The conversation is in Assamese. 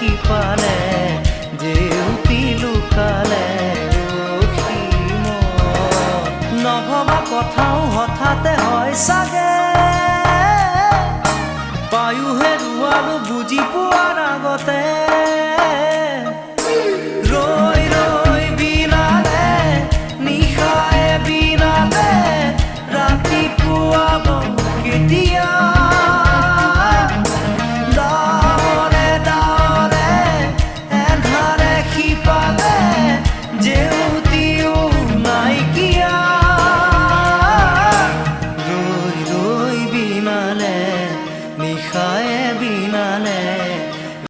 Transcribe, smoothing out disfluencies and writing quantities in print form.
সিপালে জেউতি লুকালে নভবা কথাও হঠাতে হয় চাগে পায়ো হেৰুৱালো বুজি পোৱাৰ আগতে